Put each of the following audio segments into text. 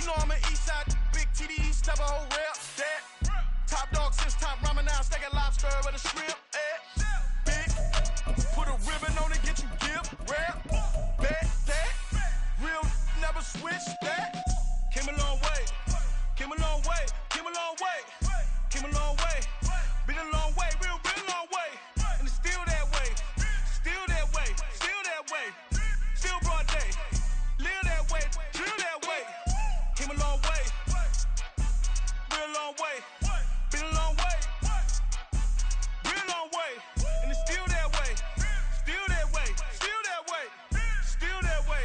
You know I'm an east side, big TDE, step a whole rep. That top dog since top ramen now, steak and lobster with a shrimp. Big, put a ribbon on it, get you gift. Rap, bet that. Real never switch that. Came a long way, came a long way, came a long way, came a long way. Been a long way, real long way. And it's still that way, still that way, still that way. Still broad day, live that way, drill that way. Came a long way, real long way. Been a long way, real long way. And it's still that way, still that way, still that way, still that way,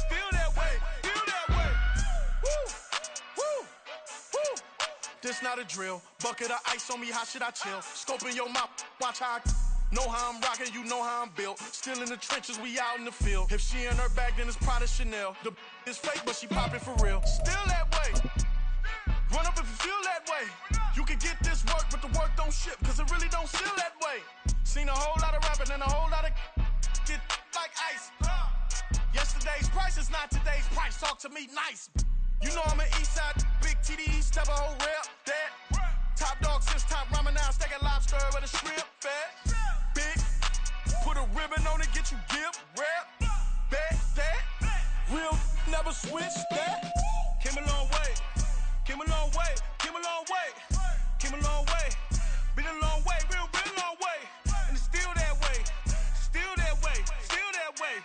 still that way, still that way. Woo, woo, woo. This not a drill. Bucket of ice on me, how should I chill? Scope in your mouth, watch how I know how I'm rocking, you know how I'm built. Still in the trenches, we out in the field. If she in her bag, then it's Prada Chanel. The is fake, but she popping for real. Still that way. Run up if you feel that way. You can get this work, but the work don't ship, cause it really don't feel that way. Seen a whole lot of rapping and a whole lot of get like ice. Yesterday's price is not today's price. Talk to me nice. You know I'm an east side, big TDE, step a whole rep. That top dog since top ramen now, steak and lobster with a shrimp. Fat, big, put a ribbon on it, get you gift. Rap, bet that. Real never switch that. Came a long way, came a long way, came a long way, came a long way. Been a long way, real long way. And it's still that way, still that way, still that way.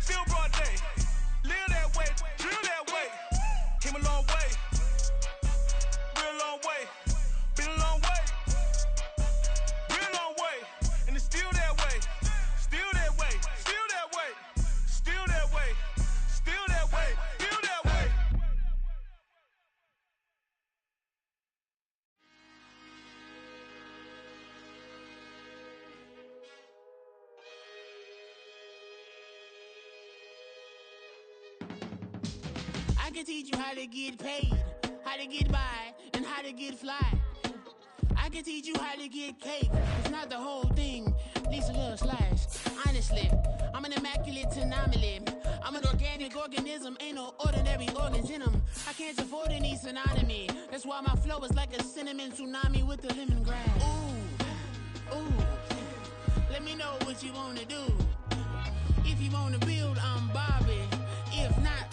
Still broad day, live that way, drill that way. Came a long way, real long way. Been a long way, real long way. And it's still that way, still that way, still that way, still that way, still that way, still that way. I can teach you how to get paid, how to get by, and how to get fly. I can teach you how to get cake. It's not the whole thing, at least a little slice. Honestly, I'm an immaculate anomaly. I'm an organic organism, ain't no ordinary organs in them. I can't afford any synonymy. That's why my flow is like a cinnamon tsunami with the lemongrass. Ooh, ooh. Let me know what you wanna do. If you wanna build, I'm Bobby. If not,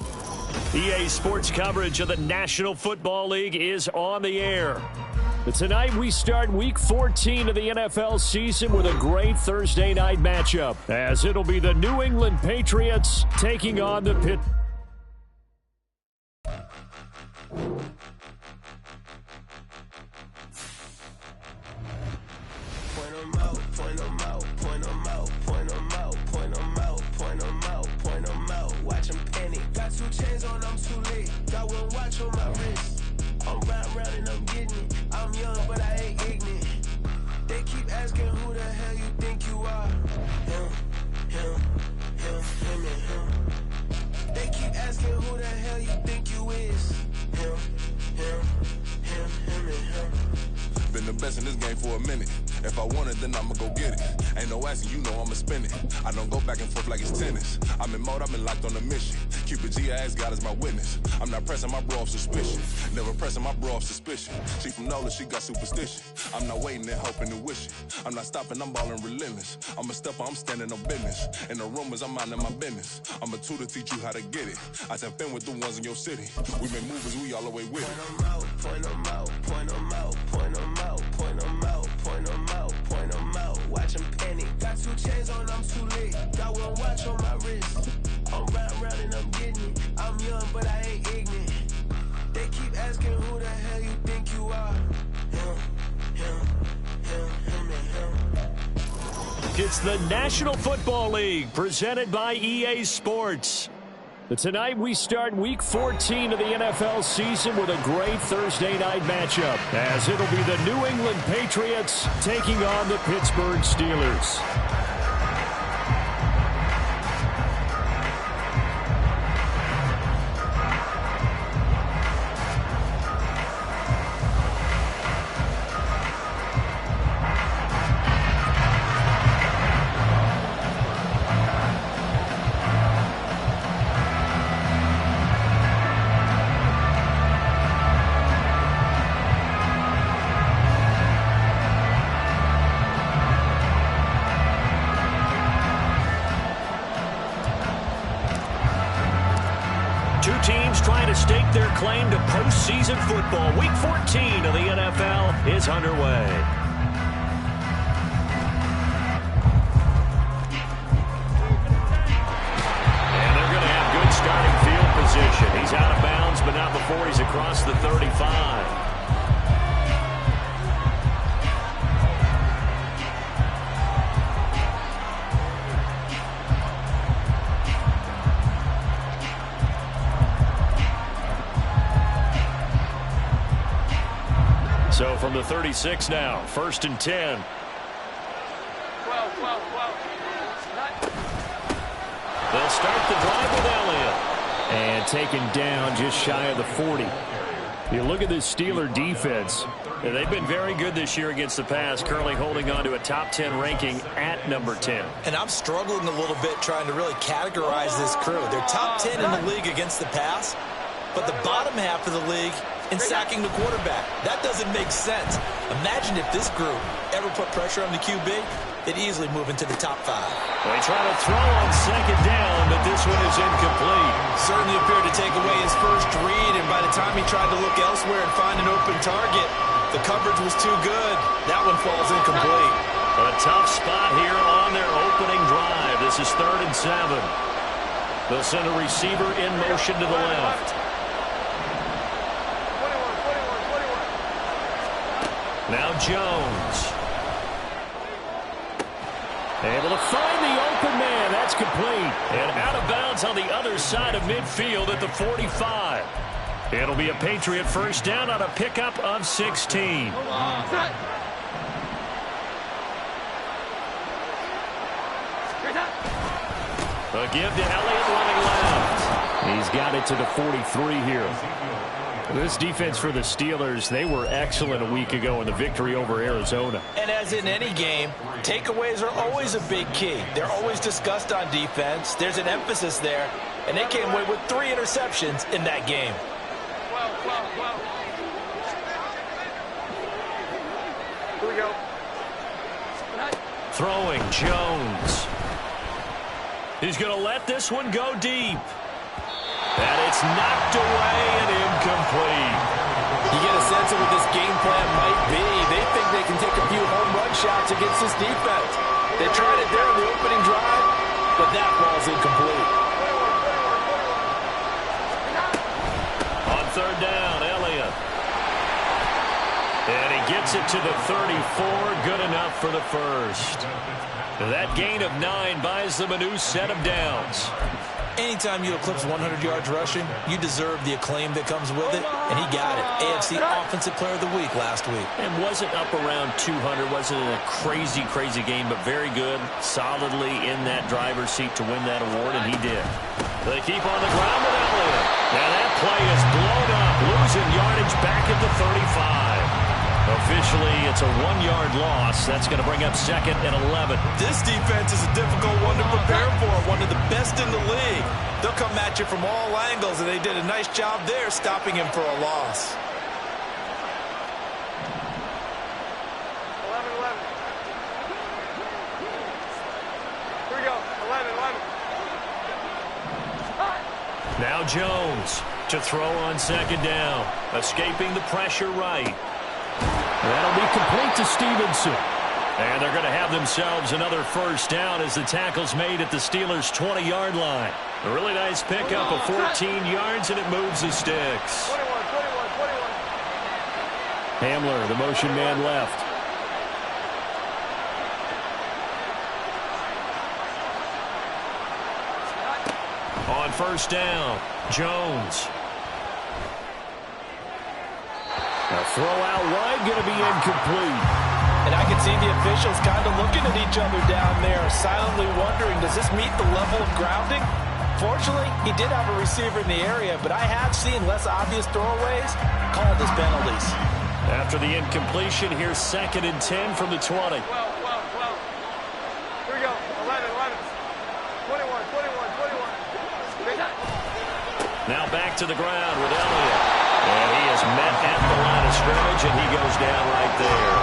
EA Sports coverage of the National Football League is on the air. But tonight we start Week 14 of the NFL season with a great Thursday night matchup, as it'll be the New England Patriots taking on the Pitt. Point 'em out, point 'em out, point 'em out, point 'em out, point 'em out, point 'em out, point 'em out. Watch 'em panic. Got 2 chains on, I'm too late. Got 1 watch on my wrist. I'm round and I'm getting it. I'm young, but I ain't ignorant. They keep asking who the hell you think you are. Him, him, him, him, and him. They keep asking who the hell you think you is. Him, him, him, him, and him. Been the best in this game for a minute. If I want it, then I'ma go get it. Ain't no asking, you know I'ma spend it. I don't go back and forth like it's tennis. I'm in mode, I've been locked on a mission. Cupid G, I ask God as my witness. I'm not pressing my bro off suspicion. Never pressing my bro off suspicion. She from Nola, she got superstition. I'm not waiting and hoping and wishing. I'm not stopping, I'm balling relentless. I'm a stepper, I'm standing on business. In the rumors, I'm minding my business. I'm a tutor, teach you how to get it. I tap in with the ones in your city. We make movies, we all the way with it. Point 'em out, point 'em out, point 'em out, point 'em out, point 'em out, point 'em out, point 'em out. Watch 'em panic. Got 2 chains on, I'm too late. Got 1 watch on my wrist. I'm round and I'm getting it. I'm young, but I ain't ignorant. They keep asking who the hell you think you are. Him, him, him, him, and him. It's the National Football League, presented by EA Sports. But tonight we start Week 14 of the NFL season with a great Thursday night matchup, as it'll be the New England Patriots taking on the Pittsburgh Steelers. Two teams trying to stake their claim to postseason football. Week 14 of the NFL is underway. And they're going to have good starting field position. He's out of bounds, but not before he's across the 35. So from the 36 now, 1st and 10. 12. They'll start the drive with Elliott. And taken down just shy of the 40. You look at this Steeler defense. They've been very good this year against the pass, currently holding on to a top 10 ranking at number 10. And I'm struggling a little bit trying to really categorize this crew. They're top 10 in the league against the pass, but the bottom half of the league in sacking the quarterback. That doesn't make sense. Imagine if this group ever put pressure on the QB, they'd easily move into the top 5. They try to throw on 2nd down, but this one is incomplete. Certainly appeared to take away his first read, and by the time he tried to look elsewhere and find an open target, the coverage was too good. That one falls incomplete. A tough spot here on their opening drive. This is 3rd and 7. They'll send a receiver in motion to the left. Now Jones. Able to find the open man. That's complete. And out of bounds on the other side of midfield at the 45. It'll be a Patriot first down on a pickup of 16. A give to Elliott running left. He's got it to the 43 here. This defense for the Steelers, they were excellent a week ago in the victory over Arizona. And as in any game, takeaways are always a big key. They're always discussed on defense. There's an emphasis there, and they came away with 3 interceptions in that game. Here we go. Throwing Jones. He's going to let this one go deep. And it's knocked away and incomplete. You get a sense of what this game plan might be. They think they can take a few home run shots against this defense. They tried it there in the opening drive, but that ball's incomplete. On 3rd down, Elliott. And he gets it to the 34. Good enough for the first. That gain of 9 buys them a new set of downs. Anytime you eclipse 100 yards rushing, you deserve the acclaim that comes with it, and he got it. AFC Offensive Player of the Week last week. And wasn't up around 200, wasn't a crazy game, but very good, solidly in that driver's seat to win that award, and he did. They keep on the ground with Elliott. Now that play is blown up, losing yardage back at the 35. Officially, it's a 1-yard loss. That's going to bring up 2nd and 11. This defense is a difficult one to prepare for, one of the best in the league. They'll come at you from all angles, and they did a nice job there stopping him for a loss. 11. Here we go. 11. Now Jones to throw on 2nd down. Escaping the pressure right. That'll be complete to Stevenson. And they're going to have themselves another first down as the tackle's made at the Steelers' 20-yard line. A really nice pickup of 14 yards, and it moves the sticks. 21. Hamler, the motion man left. On 1st down, Jones. A throw out wide, going to be incomplete. And I can see the officials kind of looking at each other down there, silently wondering, does this meet the level of grounding? Fortunately, he did have a receiver in the area, but I have seen less obvious throwaways called as penalties. After the incompletion, here's 2nd and 10 from the 20. 12. Here we go. 11. 21. Now back to the ground with Elliott. And he is met at the line of scrimmage, and he goes down right there.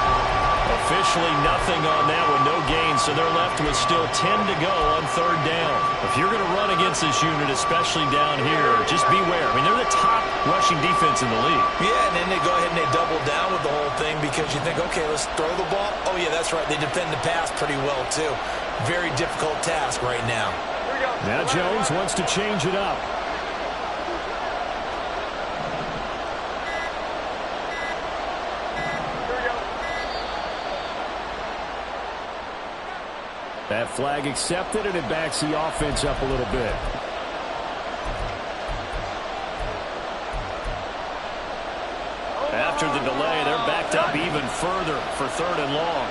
Officially nothing on that one, no gain, so they're left with still 10 to go on 3rd down. A if you're going to run against this unit, especially down here, just beware. I mean, they're the top rushing defense in the league. Yeah, and then they go ahead and they double down with the whole thing because you think, okay, let's throw the ball. Oh, yeah, that's right. They defend the pass pretty well, too. Very difficult task right now. Now Jones wants to change it up. That flag accepted, and it backs the offense up a little bit. After the delay, they're backed up even further for 3rd and long.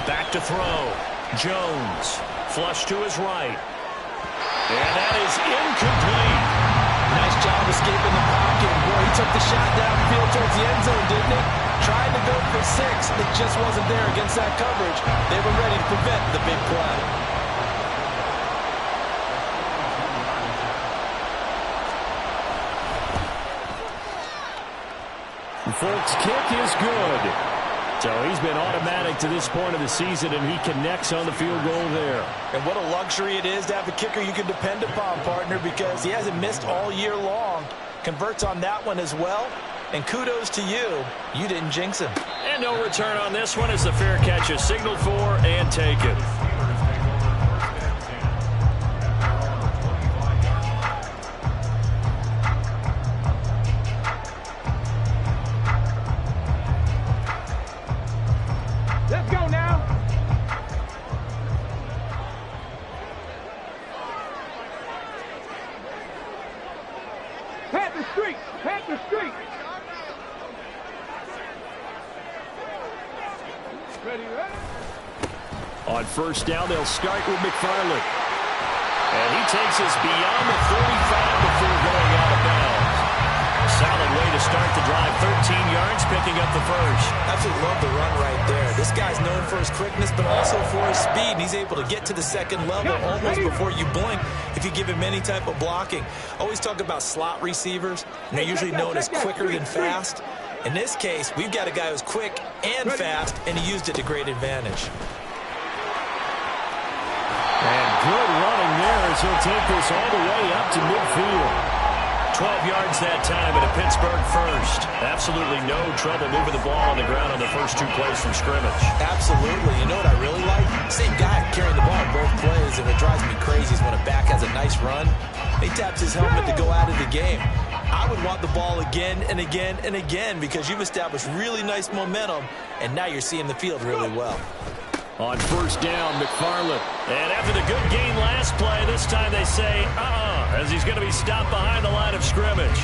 Back to throw. Jones. Flush to his right. And that is incomplete. Nice job escaping the pocket. Boy, he took the shot downfield towards the end zone, didn't he? Trying to go for 6. It just wasn't there against that coverage. They were ready to prevent the big play. Folks, kick is good. So he's been automatic to this point of the season, and he connects on the field goal there. And what a luxury it is to have a kicker you can depend upon, partner, because he hasn't missed all year long. Converts on that one as well. And kudos to you. You didn't jinx him. And no return on this one as the fair catch is signaled for and taken. Let's go now. Pat the street. Pat the street. Ready, ready? On 1st down, they'll start with McFarland. And he takes us beyond the 45 before going out of bounds. A solid way to start the drive. 13 yards, picking up the first. Absolutely love the run right there. This guy's known for his quickness, but also for his speed. And he's able to get to the 2nd level almost before you blink if you give him any type of blocking. Always talk about slot receivers, and they're usually known as quicker than fast. In this case, we've got a guy who's quick and fast, and he used it to great advantage. And good running there as he'll take this all the way up to midfield. 12 yards that time, and a Pittsburgh first. Absolutely no trouble moving the ball on the ground on the first 2 plays from scrimmage. Absolutely. You know what I really like? Same guy carrying the ball in both plays, and what drives me crazy is when a back has a nice run, he taps his helmet to go out of the game. I would want the ball again and again and again because you've established really nice momentum, and now you're seeing the field really well. On 1st down, McFarland. And after the good gain last play, this time they say, as he's going to be stopped behind the line of scrimmage.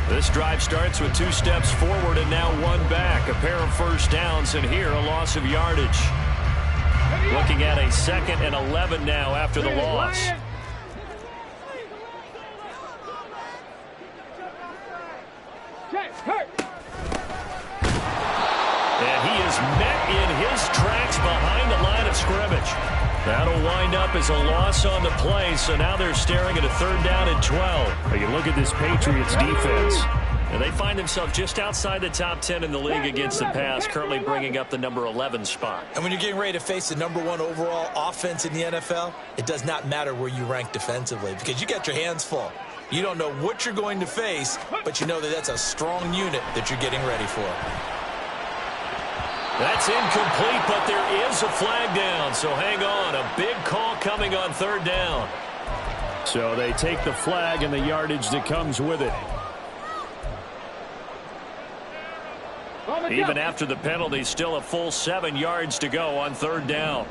This drive starts with 2 steps forward and now 1 back. A pair of 1st downs, and here a loss of yardage. Looking at a 2nd and 11 now after the loss. And he is met in his tracks behind the line of scrimmage. That'll wind up as a loss on the play, so now they're staring at a 3rd down and 12. But you look at this Patriots defense, and they find themselves just outside the top 10 in the league against the pass, currently bringing up the number 11 spot. And when you're getting ready to face the number 1 overall offense in the NFL, it does not matter where you rank defensively because you got your hands full. You don't know what you're going to face, but you know that that's a strong unit that you're getting ready for. That's incomplete, but there is a flag down, so hang on. A big call coming on 3rd down. So they take the flag and the yardage that comes with it. Even after the penalty, still a full 7 yards to go on 3rd down.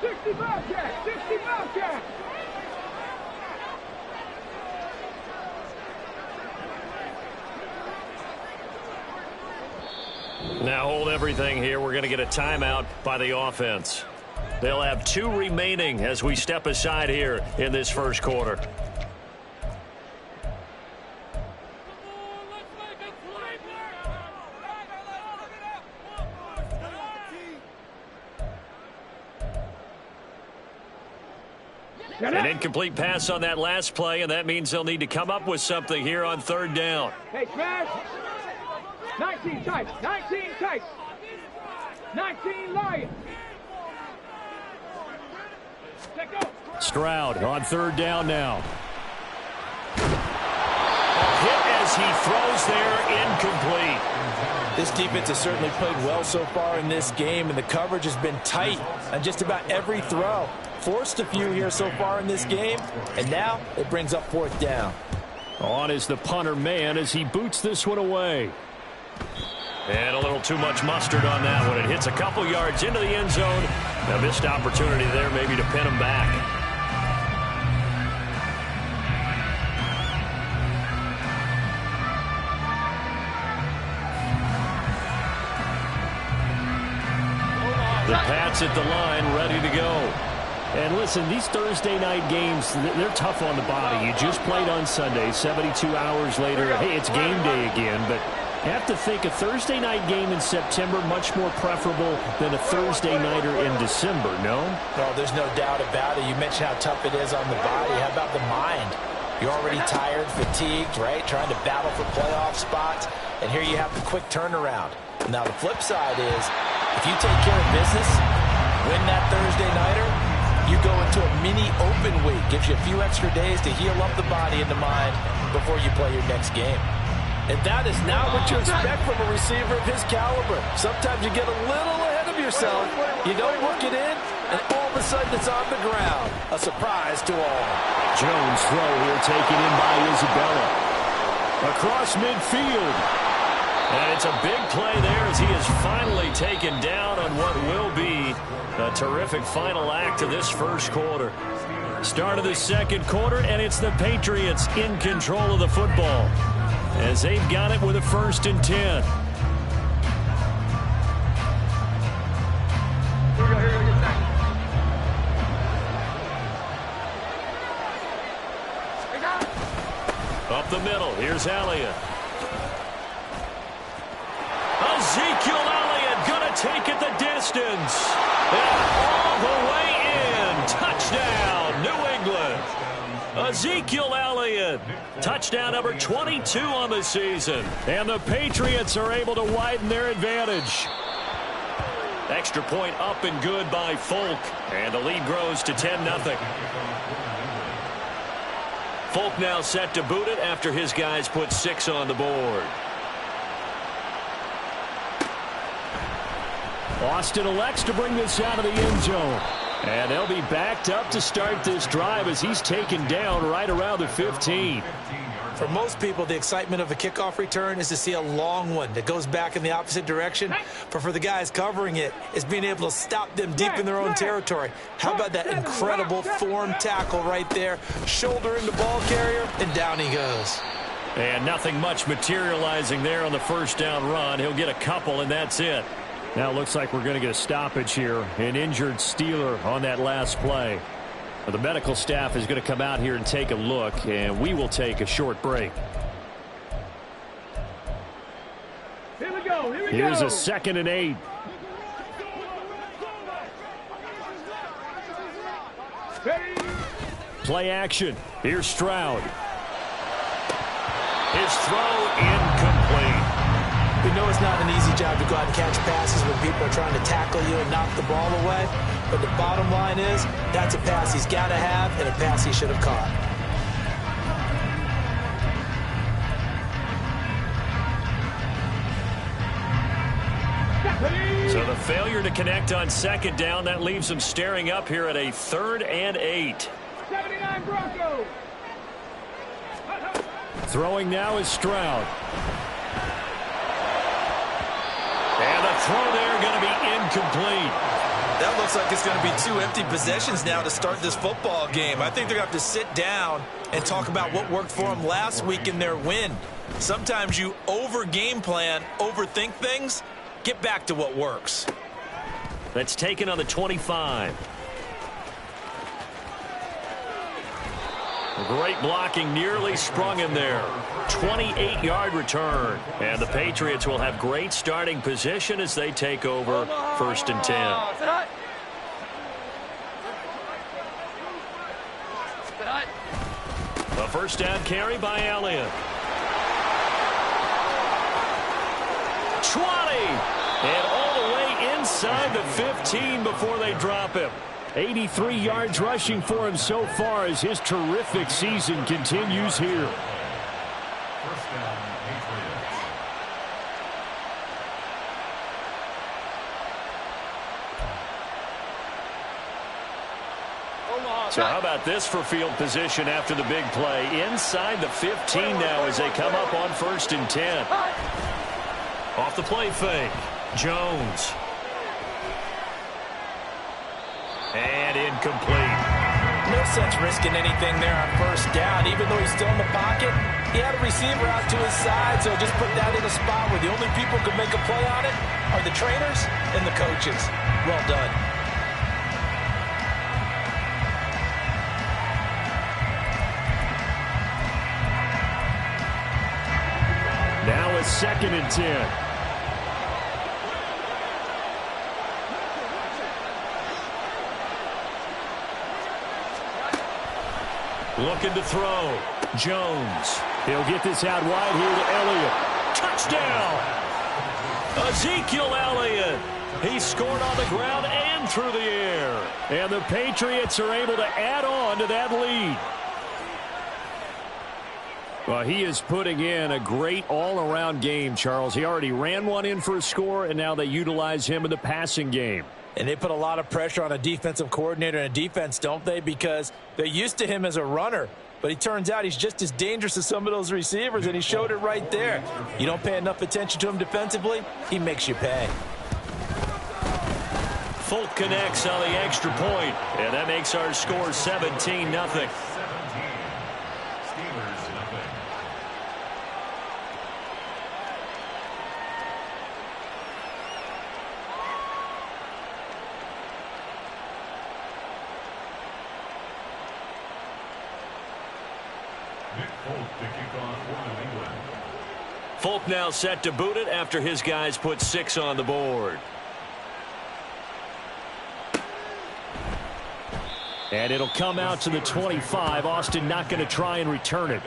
60 Bobcat! 60 Bobcat! Now hold everything here. We're going to get a timeout by the offense. They'll have 2 remaining as we step aside here in this first quarter. An incomplete pass on that last play, and that means they'll need to come up with something here on third down. Hey, smash. 19 tight. 19 tight. 19 Lions. Stroud on third down now. Hit as he throws there, incomplete. This defense has certainly played well so far in this game, and the coverage has been tight on just about every throw. Forced a few here so far in this game, and now it brings up fourth down. On is the punter man as he boots this one away. And a little too much mustard on that one. It hits a couple yards into the end zone. A missed opportunity there maybe to pin him back. The Pats at the line, ready to go. And listen, these Thursday night games, they're tough on the body. You just played on Sunday, 72 hours later. Hey, it's game day again, but you have to think a Thursday night game in September much more preferable than a Thursday nighter in December, no? Well, there's no doubt about it. You mentioned how tough it is on the body. How about the mind? You're already tired, fatigued, right? Trying to battle for playoff spots, and here you have the quick turnaround. Now, the flip side is, if you take care of business, win that Thursday nighter, you go into a mini open week. Gives you a few extra days to heal up the body and the mind before you play your next game. And that is not what you expect from a receiver of his caliber. Sometimes you get a little ahead of yourself. You don't look it in, and all of a sudden it's on the ground. A surprise to all. Jones throw here taken in by Isabella. Across midfield. And it's a big play there as he is finally taken down on what will be a terrific final act of this first quarter. Start of the second quarter, and it's the Patriots in control of the football as they've got it with a 1st and 10. Here we go, get that. Up the middle, here's Elliott. Ezekiel Elliott going to take it the distance. And all the way in. Touchdown, New England. Ezekiel Elliott. Touchdown number 22 on the season. And the Patriots are able to widen their advantage. Extra point up and good by Folk. And the lead grows to 10-0. Folk now set to boot it after his guys put 6 on the board. Austin elects to bring this out of the end zone. And they'll be backed up to start this drive as he's taken down right around the 15. For most people, the excitement of a kickoff return is to see a long one that goes back in the opposite direction. But for the guys covering it, it's being able to stop them deep in their own territory. How about that incredible form tackle right there? Shouldering the ball carrier, and down he goes. And nothing much materializing there on the first down run. He'll get a couple, and that's it. Now it looks like we're going to get a stoppage here. An injured Steeler on that last play. The medical staff is going to come out here and take a look, and we will take a short break. Here we go. Here's a 2nd and 8. Play action. Here's Stroud. His throw incomplete. We know it's not an easy job to go out and catch passes when people are trying to tackle you and knock the ball away. But the bottom line is, that's a pass he's got to have and a pass he should have caught. So the failure to connect on 2nd down, that leaves him staring up here at a 3rd and 8. 79 Broncos. Throwing now is Stroud. And the throw there going to be incomplete. That looks like it's going to be 2 empty possessions now to start this football game. I think they're going to have to sit down and talk about what worked for them last week in their win. Sometimes you over-game plan, overthink things. Get back to what works. That's taken on the 25. Great blocking, nearly sprung him there. 28-yard return. And the Patriots will have great starting position as they take over 1st and 10. first down carry by Elliott. 20. And all the way inside the 15 before they drop him. 83 yards rushing for him so far as his terrific season continues here. So how about this for field position after the big play? Inside the 15 now as they come up on 1st and 10. Off the play fake. Jones. And incomplete. No sense risking anything there on 1st down. Even though he's still in the pocket, he had a receiver out to his side, so just put that in a spot where the only people who can make a play on it are the trainers and the coaches. Well done. Now it's 2nd and 10. Looking to throw. Jones. He'll get this out wide here to Elliott. Touchdown! Ezekiel Elliott. He scored on the ground and through the air. And the Patriots are able to add on to that lead. Well, he is putting in a great all-around game, Charles. He already ran one in for a score, and now they utilize him in the passing game. And they put a lot of pressure on a defensive coordinator and a defense, don't they? Because they're used to him as a runner. But it turns out he's just as dangerous as some of those receivers, and he showed it right there. You don't pay enough attention to him defensively, he makes you pay. Folk connects on the extra point, and that makes our score 17-0. Folk now set to boot it after his guys put 6 on the board. And it'll come out to the 25. Austin not going to try and return it.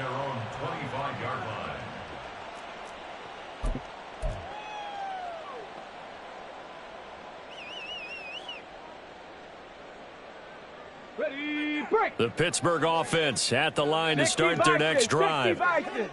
The Pittsburgh offense at the line to start their next drive.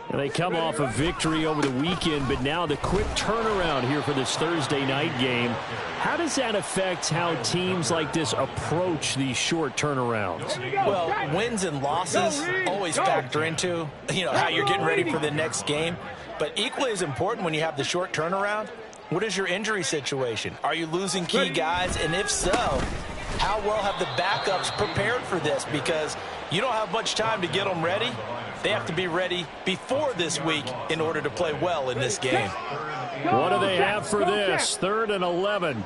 And they come off a victory over the weekend, but now the quick turnaround here for this Thursday night game. How does that affect how teams like this approach these short turnarounds? Well, wins and losses always factor into, how you're getting ready for the next game. But equally as important when you have the short turnaround, what is your injury situation? Are you losing key guys? And if so, how well have the backups prepared for this? Because you don't have much time to get them ready. They have to be ready before this week in order to play well in this game. What do they have for this? 3rd and 11.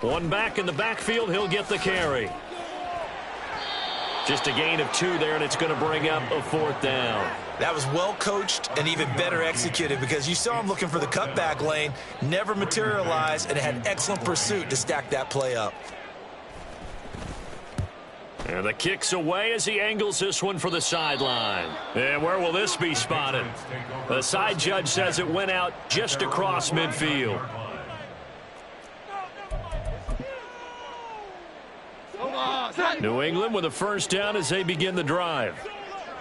One back in the backfield. He'll get the carry. Just a gain of 2 there, and it's going to bring up a 4th down. That was well coached and even better executed because you saw him looking for the cutback lane, never materialized, and had excellent pursuit to stack that play up. And the kick's away as he angles this one for the sideline. And where will this be spotted? The side judge says it went out just across midfield. New England with a first down as they begin the drive.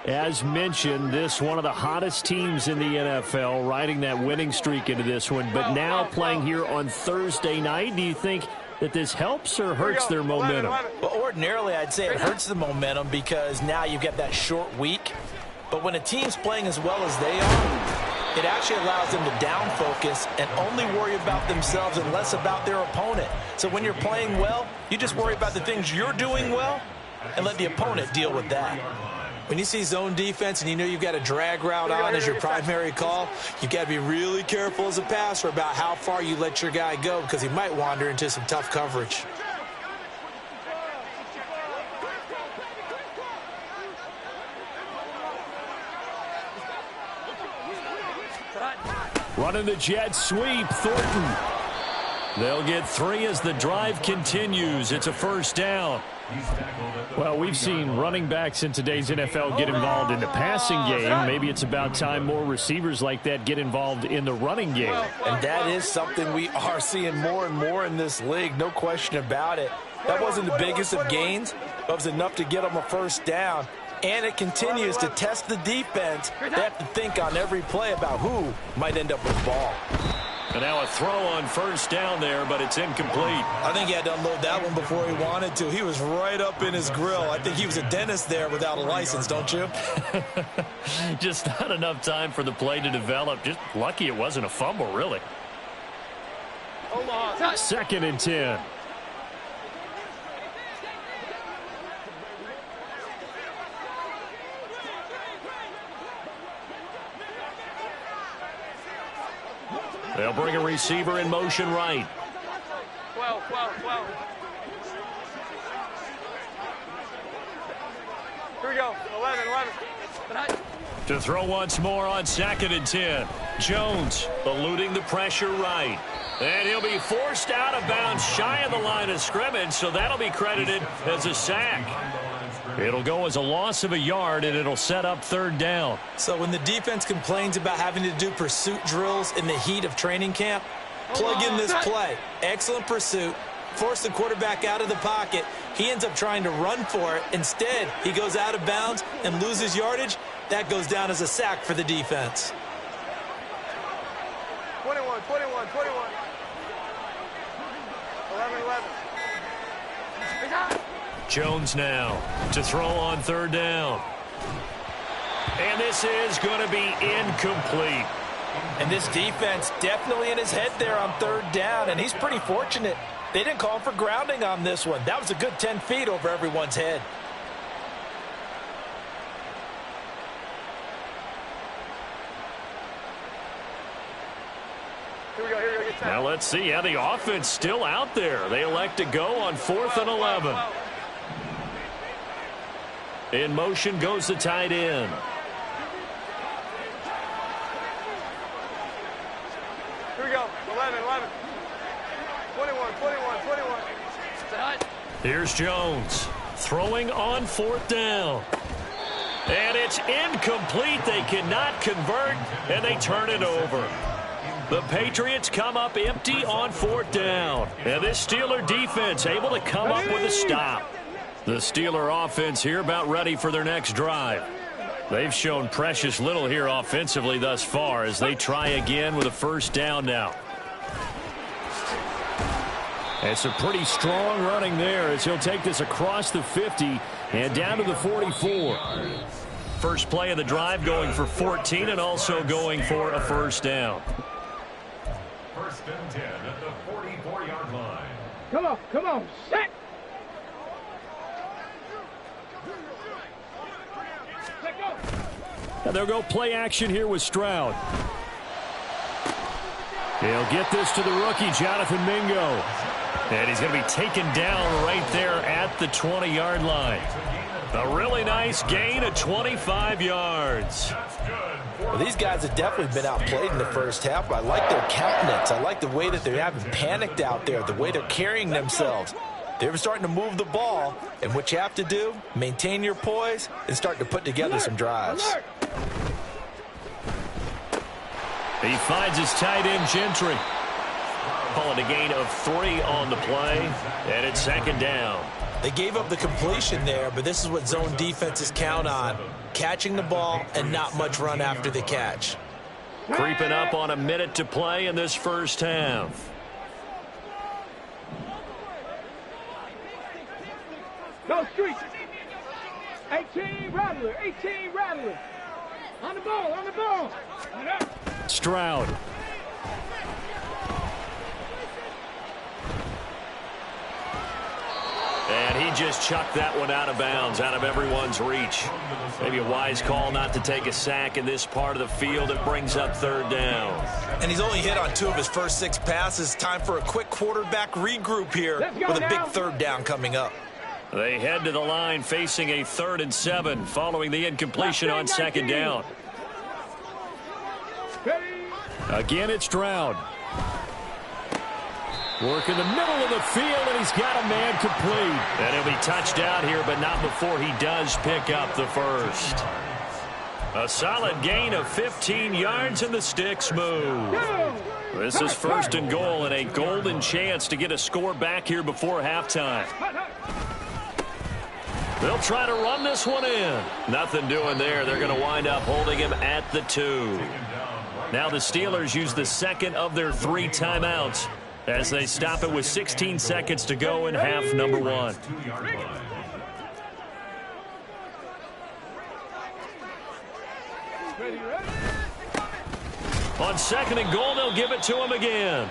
As mentioned, this one of the hottest teams in the NFL, riding that winning streak into this one, but now playing here on Thursday night. Do you think that this helps or hurts their momentum? Well, ordinarily, I'd say it hurts the momentum because now you get that short week. But when a team's playing as well as they are, it actually allows them to down focus and only worry about themselves and less about their opponent. So when you're playing well, you just worry about the things you're doing well and let the opponent deal with that. When you see zone defense and you know you've got a drag route on as your primary call, you've got to be really careful as a passer about how far you let your guy go because he might wander into some tough coverage. Running the jet sweep, Thornton. They'll get 3 as the drive continues. It's a first down. Well, we've seen running backs in today's NFL get involved in the passing game. Maybe it's about time more receivers like that get involved in the running game. And that is something we are seeing more and more in this league, no question about it. That wasn't the biggest of gains, but it was enough to get them a first down. And it continues to test the defense. They have to think on every play about who might end up with the ball. And now a throw on first down there, but it's incomplete. I think he had to unload that one before he wanted to. He was right up in his grill. I think he was a dentist there without a license, don't you? Just not enough time for the play to develop. Just lucky it wasn't a fumble, really. 2nd and 10. They'll bring a receiver in motion right. 12. Here we go. 11. To throw once more on 2nd and 10. Jones eluding the pressure right. And he'll be forced out of bounds shy of the line of scrimmage, so that'll be credited as a sack. It'll go as a loss of a yard, and it'll set up 3rd down. So when the defense complains about having to do pursuit drills in the heat of training camp, plug in this play. Excellent pursuit. Force the quarterback out of the pocket. He ends up trying to run for it. Instead, he goes out of bounds and loses yardage. That goes down as a sack for the defense. 21. 11. Jones now to throw on 3rd down. And this is going to be incomplete. And this defense definitely in his head there on 3rd down, and he's pretty fortunate. They didn't call for grounding on this one. That was a good 10 feet over everyone's head. Here we go. Now let's see how the offense still out there. They elect to go on 4th and 11. In motion goes the tight end. Here we go. 11. 21. Here's Jones throwing on 4th down. And it's incomplete. They cannot convert, and they turn it over. The Patriots come up empty on 4th down. And this Steeler defense able to come up with a stop. The Steeler offense here about ready for their next drive. They've shown precious little here offensively thus far as they try again with a first down now. It's a pretty strong running there as he'll take this across the 50 and down to the 44. First play of the drive going for 14 and also going for a first down. 1st and 10 at the 44-yard line. Come on. Set. Now they'll go play action here with Stroud. He'll get this to the rookie, Jonathan Mingo. And he's going to be taken down right there at the 20-yard line. A really nice gain of 25 yards. Well, these guys have definitely been outplayed in the first half, but I like their countenance. I like the way that they haven't panicked out there, the way they're carrying themselves. They're starting to move the ball, and what you have to do, maintain your poise and start to put together some drives. He finds his tight end, Gentry. Calling a gain of 3 on the play, and it's 2nd down. They gave up the completion there, but this is what zone defenses count on. Catching the ball and not much run after the catch. Creeping up on a minute to play in this first half. Go street. 18 Rattler. On the ball. Stroud. And he just chucked that one out of bounds, out of everyone's reach. Maybe a wise call not to take a sack in this part of the field. It brings up 3rd down. And he's only hit on 2 of his first 6 passes. Time for a quick quarterback regroup here with a big 3rd down coming up. They head to the line facing a 3rd and 7 following the incompletion on 2nd down. Again, it's Stroud. Work in the middle of the field, and he's got a man complete. And he'll be touched down here, but not before he does pick up the first. A solid gain of 15 yards, and the sticks move. This is 1st and goal, and a golden chance to get a score back here before halftime. They'll try to run this one in. Nothing doing there. They're going to wind up holding him at the 2. Now the Steelers use the second of their 3 timeouts as they stop it with 16 seconds to go in half number 1. On 2nd and goal, they'll give it to him again.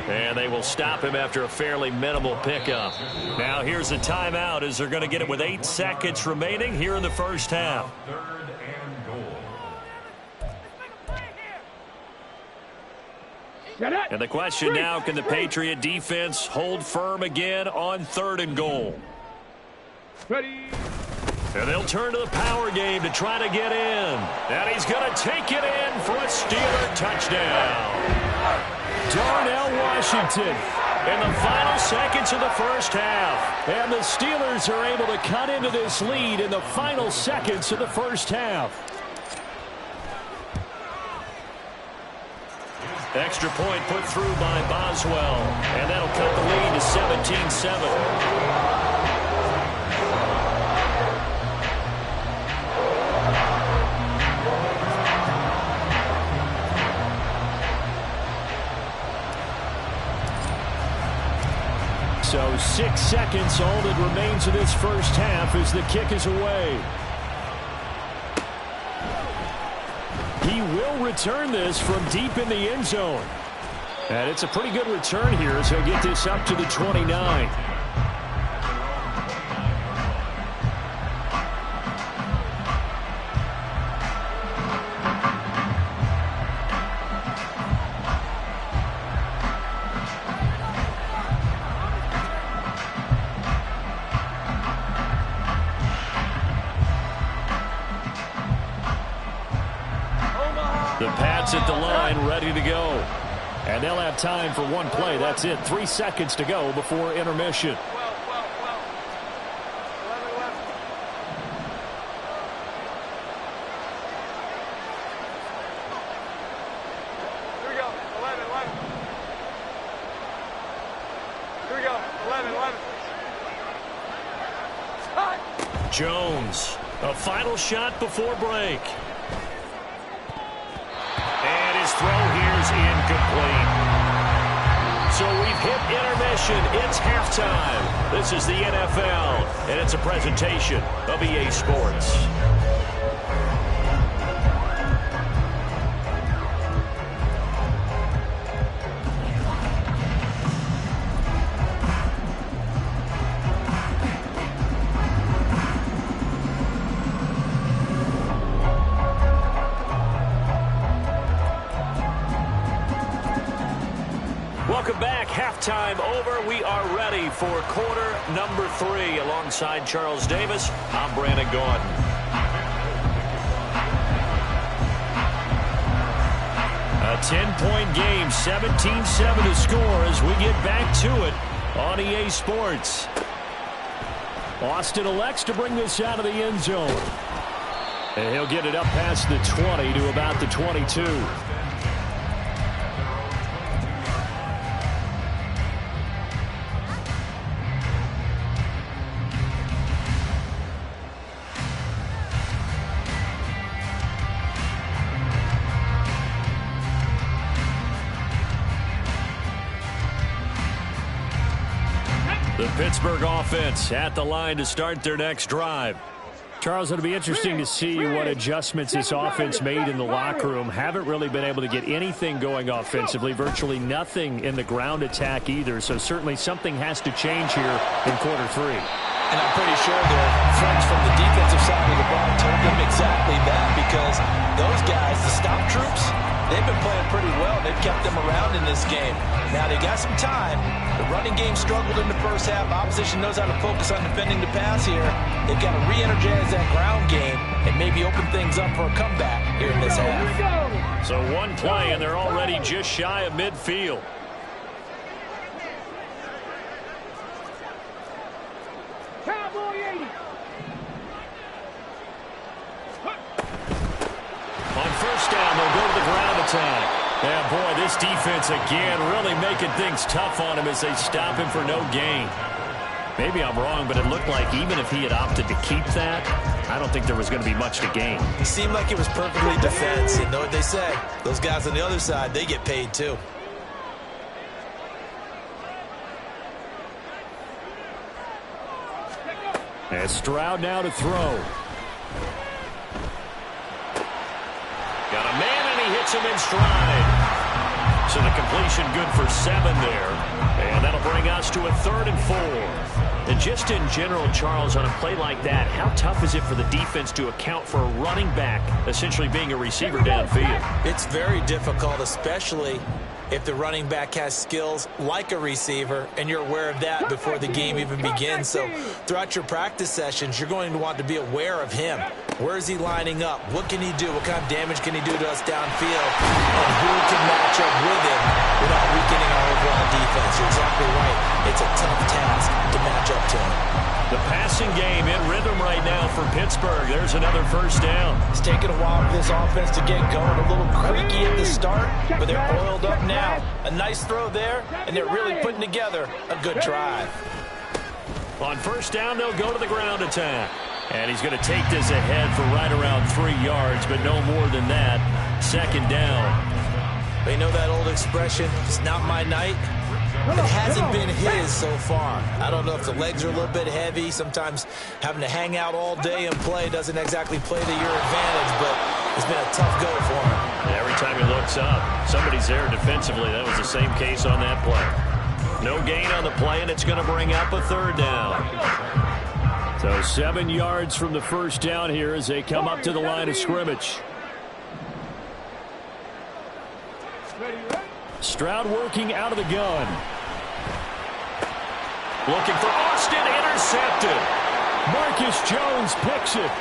And they will stop him after a fairly minimal pickup. Now here's a timeout as they're going to get it with 8 seconds remaining here in the first half. 3rd and goal. And the question now, can the Patriot defense hold firm again on 3rd and goal? Ready. And they'll turn to the power game to try to get in. And he's going to take it in for a Steeler touchdown. Darnell Washington in the final seconds of the first half. And the Steelers are able to cut into this lead in the final seconds of the first half. Extra point put through by Boswell. And that'll cut the lead to 17-7. So 6 seconds, all that remains of this first half as the kick is away. He will return this from deep in the end zone. And it's a pretty good return here as he'll get this up to the 29. The Pats at the line, ready to go. And they'll have time for one play. That's it. 3 seconds to go before intermission. Here we go. 11. Here we go. 11. Jones, a final shot before break. And his throw here's incomplete. So we've hit intermission. It's halftime. This is the NFL, and it's a presentation of EA Sports. Welcome back. Halftime over. We are ready for quarter number 3. Alongside Charles Davis, I'm Brandon Gaudin. A 10-point game, 17-7 to score as we get back to it on EA Sports. Austin elects to bring this out of the end zone. And he'll get it up past the 20 to about the 22. The Pittsburgh offense at the line to start their next drive. Charles, it'll be interesting to see what adjustments this offense made in the locker room. Haven't really been able to get anything going offensively, virtually nothing in the ground attack either. So certainly something has to change here in quarter 3. And I'm pretty sure their friends from the defensive side of the ball told them exactly that, because those guys, the stop troops, they've been playing pretty well. They've kept them around in this game. Now they got some time. The running game struggled in the first half. Opposition knows how to focus on defending the pass here. They've got to re-energize that ground game and maybe open things up for a comeback here in this half. So one play, and they're already just shy of midfield. Yeah, boy, this defense again really making things tough on him as they stop him for no gain. Maybe I'm wrong, but it looked like even if he had opted to keep that, I don't think there was going to be much to gain. It seemed like it was perfectly defensive. You know what they say? Those guys on the other side, they get paid too. And Stroud now to throw. Got a man, and he hits him in stride. So the completion good for 7 there. And that'll bring us to a 3rd and 4. And just in general, Charles, on a play like that, how tough is it for the defense to account for a running back essentially being a receiver downfield? It's very difficult, especially if the running back has skills like a receiver, and you're aware of that before the game even begins. So throughout your practice sessions, you're going to want to be aware of him. Where is he lining up? What can he do? What kind of damage can he do to us downfield? And who can match up with him without weakening our overall defense? You're exactly right. It's a tough task to match up to him. The passing game in rhythm right now for Pittsburgh. There's another first down. It's taken a while for this offense to get going. A little creaky at the start, but they're oiled up now. A nice throw there, and they're really putting together a good drive. On first down, they'll go to the ground attack. And he's going to take this ahead for right around 3 yards, but no more than that. 2nd down. They know that old expression, it's not my night. It hasn't been his so far. I don't know if the legs are a little bit heavy. Sometimes having to hang out all day and play doesn't exactly play to your advantage, but it's been a tough go for him. Every time he looks up, somebody's there defensively. That was the same case on that play. No gain on the play, and it's going to bring up a 3rd down. So 7 yards from the first down here as they come up to the line of scrimmage. Stroud working out of the gun. Looking for Austin, intercepted. Marcus Jones picks it.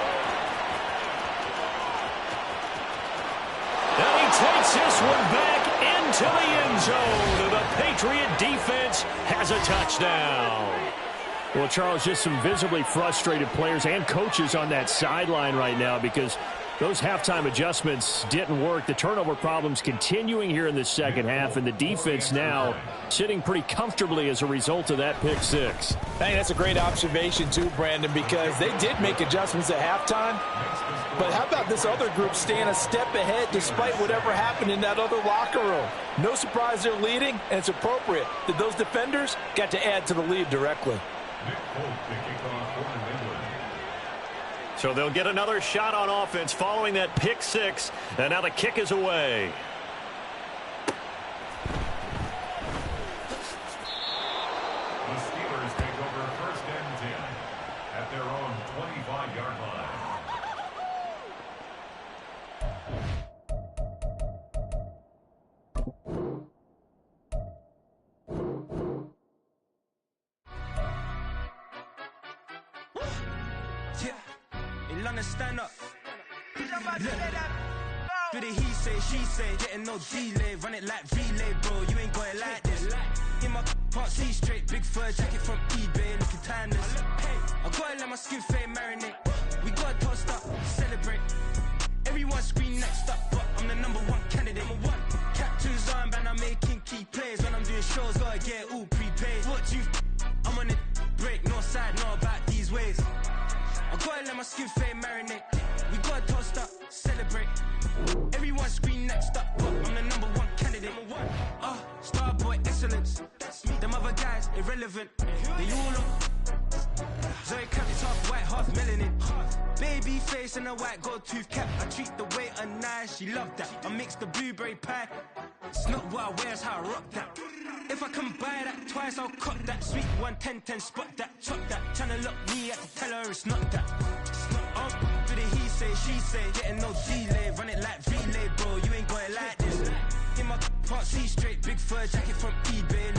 And he takes this one back into the end zone. The Patriot defense has a touchdown. Well, Charles, just some visibly frustrated players and coaches on that sideline right now because those halftime adjustments didn't work. The turnover problems continuing here in the second half, and the defense now sitting pretty comfortably as a result of that pick 6. Hey, that's a great observation too, Brandon, because they did make adjustments at halftime. But how about this other group staying a step ahead despite whatever happened in that other locker room? No surprise they're leading, and it's appropriate that those defenders got to add to the lead directly. So they'll get another shot on offense following that pick 6, and now the kick is away. The Steelers take over 1st and 10 at their own 25-yard line. Stand up. For the he say, she say, getting no delay, run it like relay, bro. You ain't got it like this. In my can't see straight, big fur jacket from eBay, looking timeless. I gotta let my skin fade marinate. We gotta toast up, celebrate. Everyone scream next up, but I'm the #1 candidate. Captain's armband, I'm making key plays. When I'm doing shows, gotta get all prepaid. What you? I'm on it, break, no side, know about these ways. I gotta let my skin fade marinate. We gotta toast up, celebrate. Everyone scream next up, but I'm the #1 candidate. Starboy excellence. Them other guys irrelevant. They all look. Zoe Crab is half white, half melanin. Baby face and a white gold tooth cap. I treat the waiter nice, she love that. I mix the blueberry pie. It's not what I wear, it's how I rock that. If I can buy that twice, I'll cut that. Sweet 110, spot that, chop that. Tryna look me, I have to tell her it's not that. For the he say, she say, getting no delay, run it like relay, bro. You ain't got it like this. In my can't see straight, big fur jacket from eBay.